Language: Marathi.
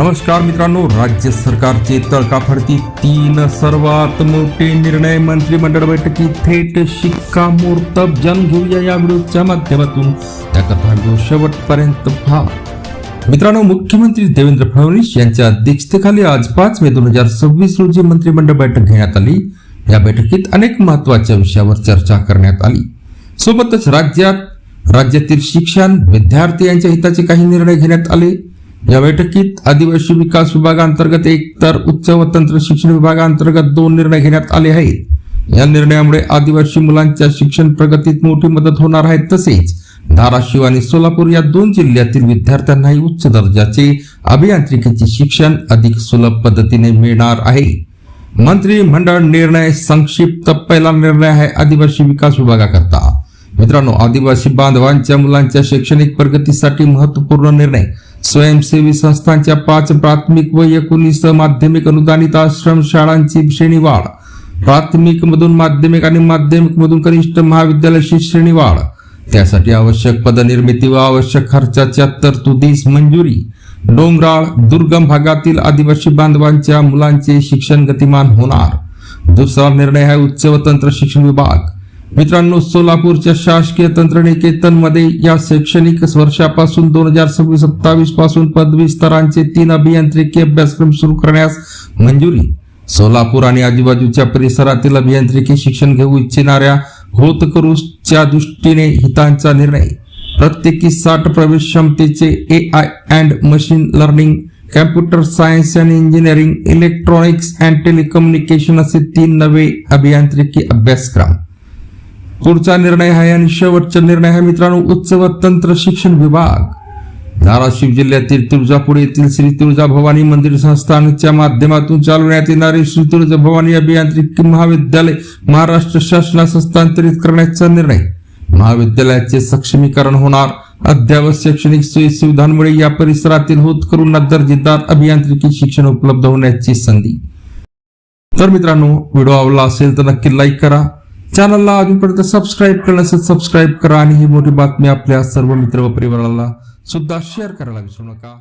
नमस्कार मित्रांनो, राज्य सरकारचे तडकाफडकी 3 सर्वात मोठे निर्णय मंत्रिमंडळ बैठकीत थेट शिक्कामोर्तब जाणून घेऊया या व्हिडिओच्या माध्यमातून। त्याकरता व्हिडिओ शेवटपर्यंत पहा। मित्रांनो, मुख्यमंत्री देवेंद्र फडणवीस यांच्या अध्यक्षतेखाली आज 5 मे 2026 रोजी मंत्रिमंडळ बैठक घेण्यात आली। या बैठकीत अनेक महत्त्वाच्या विषयावर चर्चा करण्यात आली। सोबतच राज्यातील शिक्षण विद्यार्थी यांच्या हिताचे काही निर्णय घेण्यात आले। या बैठकीत आदिवासी विकास विभागांतर्गत 1 तर उच्च व तंत्र शिक्षण विभागांतर्गत 2 निर्णय घेण्यात आले आहेत। या निर्णयामुळे आदिवासी मुलांच्या शिक्षण प्रगतीत मोठी मदत होणार आहे। तसेच धाराशिव आणि सोलापूर या 2 जिल्ह्यातील विद्यार्थ्यांनाही उच्च दर्जाचे अभियांत्रिकीचे शिक्षण अधिक सुलभ पद्धतीने मिळणार आहे। मंत्रिमंडळ निर्णय संक्षिप्त। पहिला निर्णय आहे आदिवासी विकास विभागाकरता। मित्रांनो, आदिवासी बांधवांच्या मुलांच्या शैक्षणिक प्रगतीसाठी महत्त्वपूर्ण निर्णय। स्वयंसेवी संस्थांच्या 5 प्राथमिक व 19 माध्यमिक अनुदानित आश्रम शाळांची श्रेणीवाढ, प्राथमिक मधून माध्यमिक आणि माध्यमिक मधून कनिष्ठ महाविद्यालयाची श्रेणीवाढ, त्यासाठी आवश्यक पदनिर्मिती व आवश्यक खर्चाच्या तरतुदीस मंजुरी। डोंगराळ दुर्गम भागातील आदिवासी बांधवांच्या मुलांचे शिक्षण गतिमान होणार। दुसरा निर्णय आहे उच्च व तंत्र शिक्षण विभाग। मित्रांनो, सोलापूरच्या शासकीय तंत्रनिकेतन मध्ये या शैक्षणिक वर्षापासून 2026-27 पासून पदवी स्तरांचे 3 अभियांत्रिकी अभ्यासक्रम सुरू करण्यास मंजुरी। सोलापूर आणि आजूबाजूच्या परिसरातील अभियांत्रिकी शिक्षण घेऊ इच्छिणाऱ्या होतकरूच्या दृष्टीने हितांचा निर्णय। प्रत्येकी 60 प्रवेश क्षमतेचे AI and machine learning, computer science and engineering, electronics and telecommunication असे 3 नवे अभियांत्रिकी अभ्यासक्रम। पुढचा निर्णय आहे आणि शेवटचा निर्णय आहे मित्रांनो, उच्च व तंत्र शिक्षण विभाग। धाराशिव जिल्ह्यातील तुळजापूर येथील श्री तुळजाभवानी मंदिर संस्थानच्या माध्यमातून चालवण्यात येणारे श्री तुळजाभवानी अभियांत्रिकी महाविद्यालय महाराष्ट्र शासनास हस्तांतरित करण्याचा निर्णय। महाविद्यालयाचे सक्षमीकरण होणार। अद्ययावत शैक्षणिक सोयी सुविधांमुळे या परिसरातील होतकरूंना दर्जेदार अभियांत्रिकी शिक्षण उपलब्ध होण्याची संधी। तर मित्रांनो, व्हिडिओ आवडला असेल तर नक्की लाईक करा। चॅनलला अजूनपर्यंत सबस्क्राईब केलं नसेल सबस्क्राईब करा आणि ही मोठी बातमी आपल्या सर्व मित्र व परिवाराला सुद्धा शेअर करायला विसरू नका।